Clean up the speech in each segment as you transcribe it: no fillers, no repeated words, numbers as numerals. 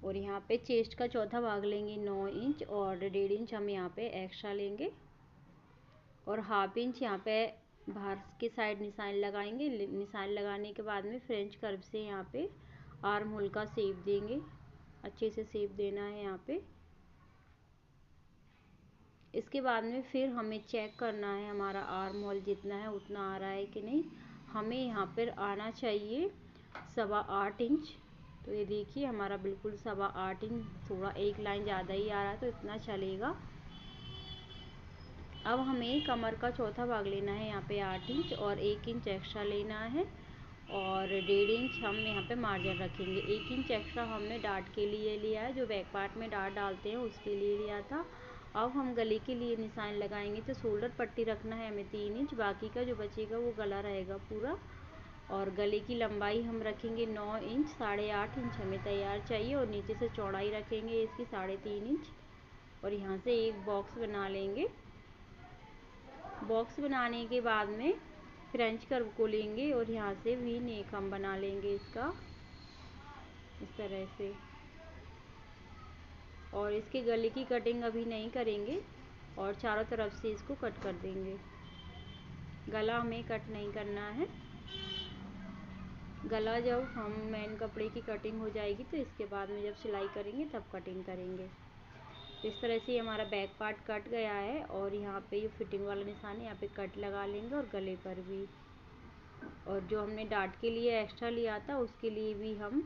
और यहाँ पे चेस्ट का चौथा भाग लेंगे 9 इंच और 1.5 इंच हम यहाँ पे एक्स्ट्रा लेंगे और हाफ इंच यहाँ पे बाहर के साइड निशान लगाएंगे। निशान लगाने के बाद में फ्रेंच कर्व से यहाँ पे आर्म होल का शेप देंगे। अच्छे से शेप देना है यहाँ पे। इसके बाद में फिर हमें चेक करना है हमारा आर्म होल जितना है उतना आ रहा है कि नहीं। हमें यहाँ पर आना चाहिए 8.25 इंच। तो ये देखिए हमारा बिल्कुल 8.25 इंच, थोड़ा एक लाइन ज़्यादा ही आ रहा है तो इतना चलेगा। अब हमें कमर का चौथा भाग लेना है यहाँ पे 8 इंच और 1 इंच एक्स्ट्रा लेना है और 1.5 इंच हम यहाँ पे मार्जिन रखेंगे। 1 इंच एक्स्ट्रा हमने डार्ट के लिए लिया है, जो बैक पार्ट में डार्ट डालते हैं उसके लिए लिया था। अब हम गले के लिए निशान लगाएंगे तो शोल्डर पट्टी रखना है हमें 3 इंच, बाकी का जो बचेगा वो गला रहेगा पूरा। और गले की लंबाई हम रखेंगे 9 इंच, 8.5 इंच हमें तैयार चाहिए और नीचे से चौड़ाई रखेंगे इसकी 3.5 इंच। और यहाँ से एक बॉक्स बना लेंगे। बॉक्स बनाने के बाद में फ्रेंच कर्व को लेंगे और यहाँ से वी नेक हम बना लेंगे इसका इस तरह से। और इसके गले की कटिंग अभी नहीं करेंगे और चारों तरफ से इसको कट कर देंगे। गला हमें कट नहीं करना है। गला जब हम मेन कपड़े की कटिंग हो जाएगी तो इसके बाद में जब सिलाई करेंगे तब कटिंग करेंगे। तो इस तरह से हमारा बैक पार्ट कट गया है और यहाँ पे ये फिटिंग वाला निशान है, यहाँ पे कट लगा लेंगे और गले पर भी। और जो हमने डार्ट के लिए एक्स्ट्रा लिया था उसके लिए भी हम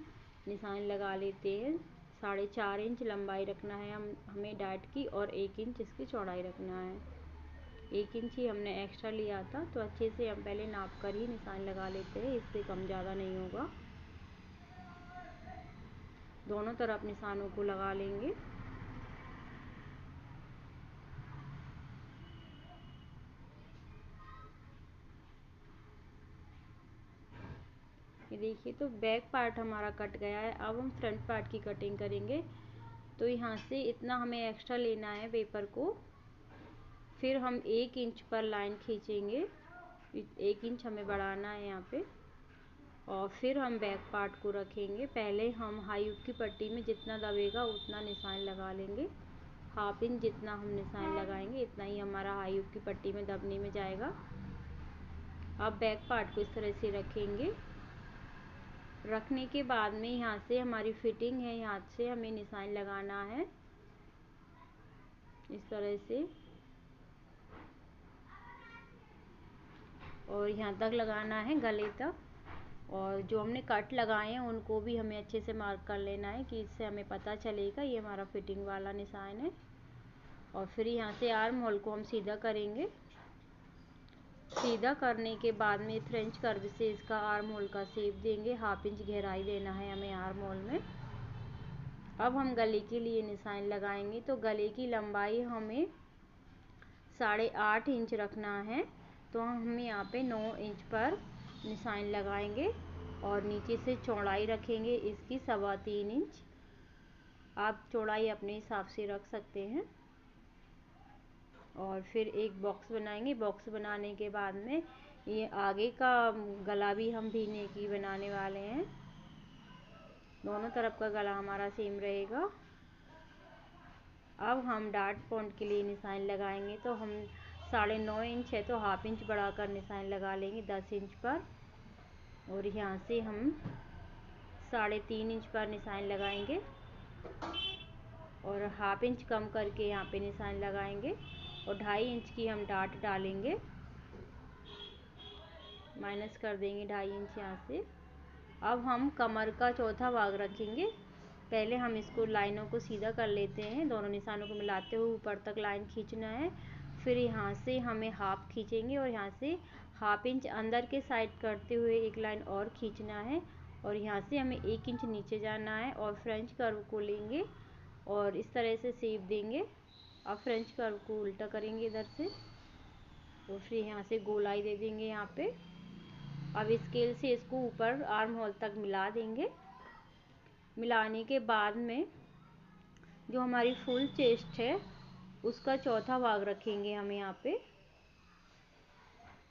निशान लगा लेते हैं। 4.5 इंच लंबाई रखना है हमें डार्ट की और 1 इंच इसकी चौड़ाई रखना है। 1 इंच ही हमने एक्स्ट्रा लिया था तो अच्छे से हम पहले नाप कर ही निशान लगा लेते हैं, इससे कम ज़्यादा नहीं होगा। दोनों तरफ निशानों को लगा लेंगे। ये देखिए तो बैक पार्ट हमारा कट गया है। अब हम फ्रंट पार्ट की कटिंग करेंगे। तो यहाँ से इतना हमें एक्स्ट्रा लेना है पेपर को, फिर हम 1 इंच पर लाइन खींचेंगे। 1 इंच हमें बढ़ाना है यहाँ पे और फिर हम बैक पार्ट को रखेंगे। पहले हम हाई हुक की पट्टी में जितना दबेगा उतना निशान लगा लेंगे। हाफ इंच जितना हम निशान लगाएंगे इतना ही हमारा हाई हुक की पट्टी में दबने में जाएगा। अब बैक पार्ट को इस तरह से रखेंगे। रखने के बाद में यहाँ से हमारी फिटिंग है, यहाँ से हमें निशान लगाना है इस तरह से और यहाँ तक लगाना है गले तक। और जो हमने कट लगाए हैं उनको भी हमें अच्छे से मार्क कर लेना है कि इससे हमें पता चलेगा ये हमारा फिटिंग वाला निशान है। और फिर यहाँ से आर्म होल को हम सीधा करेंगे। सीधा करने के बाद में फ्रेंच कर्व से इसका आर्म होल का शेप देंगे। हाफ इंच गहराई देना है हमें आर्म होल में। अब हम गले के लिए निशान लगाएंगे तो गले की लंबाई हमें 8.5 इंच रखना है। तो हम यहाँ पे 9 इंच पर निशान लगाएंगे और नीचे से चौड़ाई रखेंगे इसकी 3.25 इंच। आप चौड़ाई अपने हिसाब से रख सकते हैं। और फिर एक बॉक्स बनाएंगे। बॉक्स बनाने के बाद में ये आगे का गला भी हम वी नेक ही बनाने वाले हैं। दोनों तरफ का गला हमारा सेम रहेगा। अब हम डार्ट पॉइंट के लिए निशान लगाएंगे तो हम 9.5 इंच है तो हाफ इंच बढ़ाकर निशान लगा लेंगे 10 इंच पर। और यहाँ से हम 3.5 इंच पर निशान लगाएंगे और हाफ इंच कम करके यहाँ पे निशान लगाएंगे और 2.5 इंच की हम डार्ट डालेंगे। माइनस कर देंगे 2.5 इंच यहाँ से। अब हम कमर का चौथा भाग रखेंगे। पहले हम इसको लाइनों को सीधा कर लेते हैं, दोनों निशानों को मिलाते हुए ऊपर तक लाइन खींचना है। फिर यहाँ से हमें हाफ खींचेंगे और यहाँ से हाफ इंच अंदर के साइड करते हुए एक लाइन और खींचना है और यहाँ से हमें 1 इंच नीचे जाना है और फ्रेंच कर्व को लेंगे और इस तरह से शेप देंगे। अब फ्रेंच कर्व को उल्टा करेंगे इधर से और फिर यहाँ से गोलाई दे देंगे यहाँ पे। अब स्केल से इसको ऊपर आर्म होल तक मिला देंगे। मिलाने के बाद में जो हमारी फुल चेस्ट है उसका चौथा भाग रखेंगे हम यहाँ पे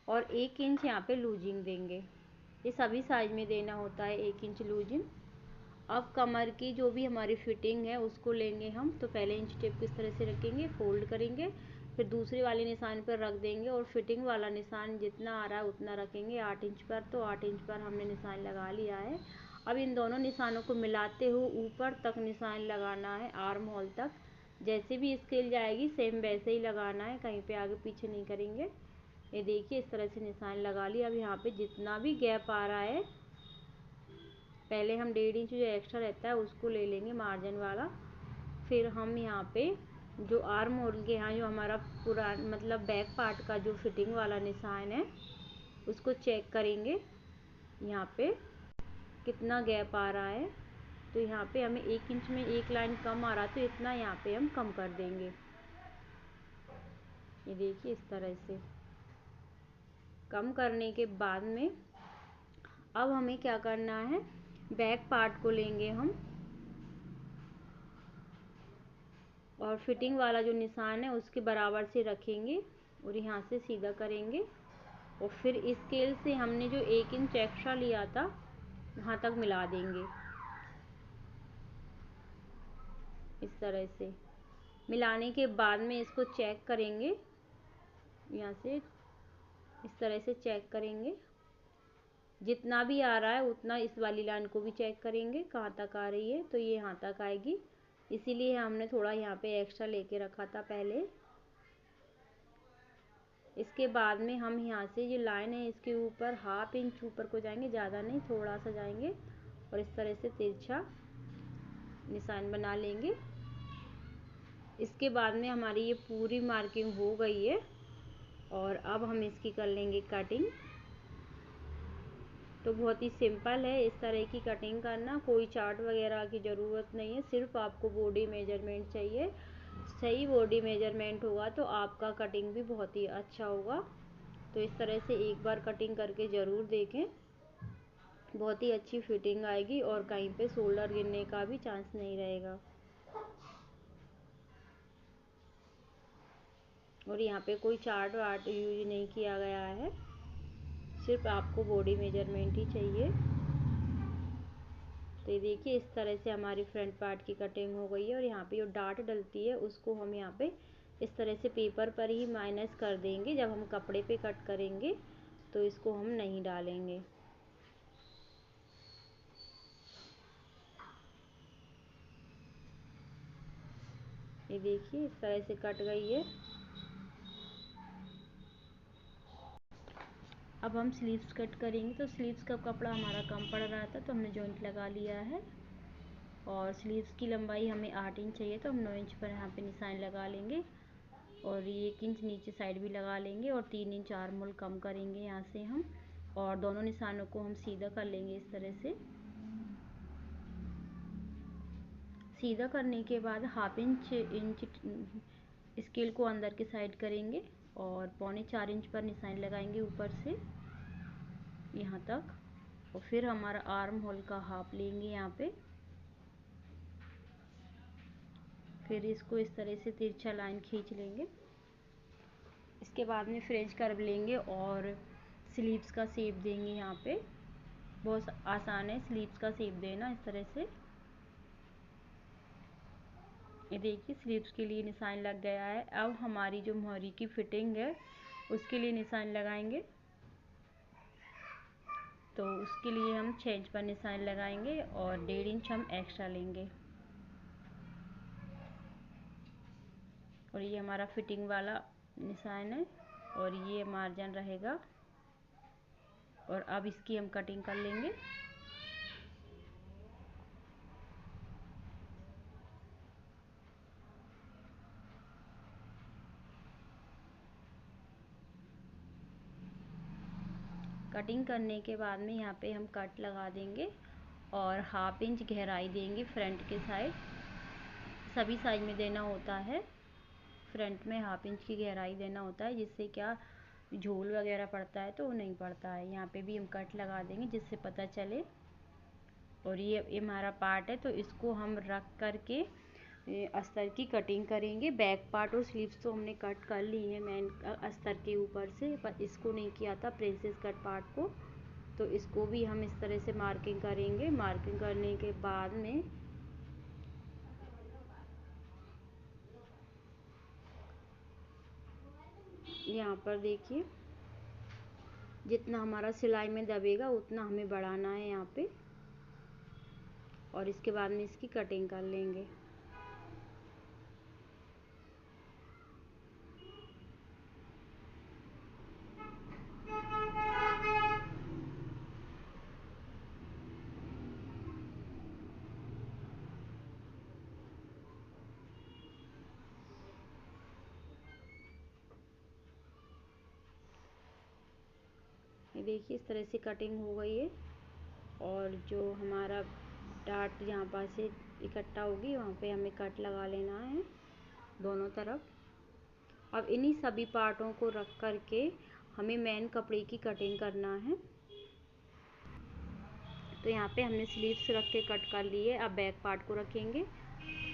और 1 इंच यहाँ पे लूजिंग देंगे। ये सभी साइज में देना होता है 1 इंच लूजिंग। अब कमर की जो भी हमारी फिटिंग है उसको लेंगे हम। तो पहले इंच टेप किस तरह से रखेंगे, फोल्ड करेंगे, फिर दूसरे वाले निशान पर रख देंगे और फिटिंग वाला निशान जितना आ रहा है उतना रखेंगे 8 इंच पर। तो 8 इंच पर हमने निशान लगा लिया है। अब इन दोनों निशानों को मिलाते हुए ऊपर तक निशान लगाना है, आर्म होल तक। जैसे भी स्केल जाएगी सेम वैसे ही लगाना है, कहीं पे आगे पीछे नहीं करेंगे। ये देखिए इस तरह से निशान लगा लिया। अब यहाँ पे जितना भी गैप आ रहा है, पहले हम 1.5 इंच जो एक्स्ट्रा रहता है उसको ले लेंगे मार्जिन वाला। फिर हम यहाँ पे जो आर्म होल के यहाँ जो हमारा पूरा मतलब बैक पार्ट का जो फिटिंग वाला निशान है उसको चेक करेंगे यहाँ पे कितना गैप आ रहा है। तो यहाँ पे हमें 1 इंच में एक लाइन कम आ रहा है, तो इतना यहाँ पे हम कम कर देंगे। ये देखिए इस तरह से कम करने के बाद में अब हमें क्या करना है, बैक पार्ट को लेंगे हम और फिटिंग वाला जो निशान है उसके बराबर से रखेंगे और यहाँ से सीधा करेंगे। और फिर स्केल से हमने जो 1 इंच एक्स्ट्रा लिया था वहाँ तक मिला देंगे। इस तरह से मिलाने के बाद में इसको चेक करेंगे, यहाँ से इस तरह से चेक करेंगे। जितना भी आ रहा है उतना इस वाली लाइन को भी चेक करेंगे कहाँ तक आ रही है। तो ये यहाँ तक आएगी, इसीलिए हमने थोड़ा यहाँ पे एक्स्ट्रा लेके रखा था पहले। इसके बाद में हम यहाँ से ये लाइन है इसके ऊपर 1/2 इंच ऊपर को जाएंगे, ज़्यादा नहीं थोड़ा सा जाएंगे और इस तरह से तिरछा निशान बना लेंगे। इसके बाद में हमारी ये पूरी मार्किंग हो गई है और अब हम इसकी कर लेंगे कटिंग। तो बहुत ही सिंपल है इस तरह की कटिंग करना, कोई चार्ट वगैरह की ज़रूरत नहीं है, सिर्फ आपको बॉडी मेजरमेंट चाहिए। सही बॉडी मेजरमेंट होगा तो आपका कटिंग भी बहुत ही अच्छा होगा। तो इस तरह से एक बार कटिंग करके ज़रूर देखें, बहुत ही अच्छी फिटिंग आएगी और कहीं पे शोल्डर गिरने का भी चांस नहीं रहेगा। और यहाँ पे कोई चार्ट वार्ट यूज नहीं किया गया है, सिर्फ आपको बॉडी मेजरमेंट ही चाहिए। तो ये देखिए इस तरह से हमारी फ्रंट पार्ट की कटिंग हो गई है। और यहाँ पे जो डार्ट डलती है उसको हम यहाँ पे इस तरह से पेपर पर ही माइनस कर देंगे। जब हम कपड़े पे कट करेंगे तो इसको हम नहीं डालेंगे। ये देखिए इस तरह से कट गई है। अब हम स्लीव्स कट करेंगे। तो स्लीव्स का कपड़ा हमारा कम पड़ रहा था तो हमने जॉइंट लगा लिया है और स्लीव्स की लंबाई हमें 8 इंच चाहिए, तो हम 9 इंच पर यहाँ पे निशान लगा लेंगे और 1 इंच नीचे साइड भी लगा लेंगे और 3 इंच आर्म होल कम करेंगे यहाँ से हम। और दोनों निशानों को हम सीधा कर लेंगे इस तरह से। सीधा करने के बाद 1/2 इंच स्केल को अंदर के साइड करेंगे और 3.25 इंच पर निशान लगाएंगे ऊपर से यहाँ तक। और फिर हमारा आर्म होल का हाफ लेंगे यहाँ पे, फिर इसको इस तरह से तिरछा लाइन खींच लेंगे। इसके बाद में फ्रेंच कर्व लेंगे और स्लीव्स का शेप देंगे। यहाँ पे बहुत आसान है स्लीव्स का शेप देना इस तरह से। ये देखिए स्लीव्स के लिए निशान लग गया है। अब हमारी जो मोहरी की फिटिंग है उसके लिए निशान लगाएंगे। तो उसके लिए हम 6 इंच पर निशान लगाएंगे और 1.5 इंच हम एक्स्ट्रा लेंगे। और ये हमारा फिटिंग वाला निशान है और ये मार्जिन रहेगा। और अब इसकी हम कटिंग कर लेंगे। कटिंग करने के बाद में यहाँ पे हम कट लगा देंगे और 1/2 इंच गहराई देंगे फ्रंट के साइड। सभी साइड में देना होता है, फ्रंट में 1/2 इंच की गहराई देना होता है, जिससे क्या झोल वगैरह पड़ता है तो वो नहीं पड़ता है। यहाँ पे भी हम कट लगा देंगे जिससे पता चले। और ये हमारा पार्ट है तो इसको हम रख करके अस्तर की कटिंग करेंगे। बैक पार्ट और स्लीव्स तो हमने कट कर ली है मेन अस्तर के ऊपर से, पर इसको नहीं किया था प्रिंसेस कट पार्ट को। तो इसको भी हम इस तरह से मार्किंग करेंगे। मार्किंग करने के बाद में यहाँ पर देखिए जितना हमारा सिलाई में दबेगा उतना हमें बढ़ाना है यहाँ पे, और इसके बाद में इसकी कटिंग कर लेंगे। ये देखिए इस तरह से कटिंग हो गई है, और जो हमारा डार्ट जहाँ पर से इकट्ठा होगी वहाँ पे हमें कट लगा लेना है दोनों तरफ। अब इन्हीं सभी पार्टों को रख कर के हमें मेन कपड़े की कटिंग करना है। तो यहाँ पे हमने स्लीव्स रख के कट कर लिए। अब बैक पार्ट को रखेंगे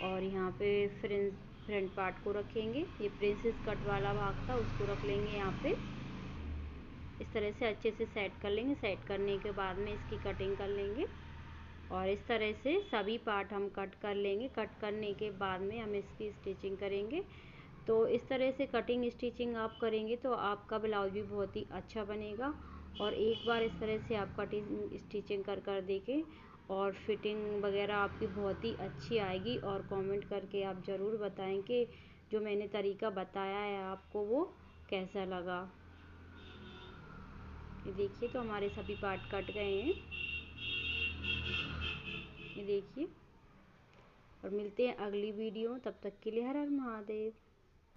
और यहाँ पे फ्रंट पार्ट को रखेंगे। ये प्रिंसेस कट वाला भाग था उसको रख लेंगे यहाँ पे। इस तरह से अच्छे से सेट कर लेंगे। सेट करने के बाद में इसकी कटिंग कर लेंगे, और इस तरह से सभी पार्ट हम कट कर लेंगे। कट करने के बाद में हम इसकी स्टिचिंग करेंगे। तो इस तरह से कटिंग स्टिचिंग आप करेंगे तो आपका ब्लाउज भी बहुत ही अच्छा बनेगा। और एक बार इस तरह से आप कटिंग स्टिचिंग कर देखें और फिटिंग वगैरह आपकी बहुत ही अच्छी आएगी। और कमेंट करके आप ज़रूर बताएं कि जो मैंने तरीका बताया है आपको वो कैसा लगा। ये देखिए तो हमारे सभी पार्ट कट गए हैं, ये देखिए। और मिलते हैं अगली वीडियो, तब तक के लिए हर हर महादेव।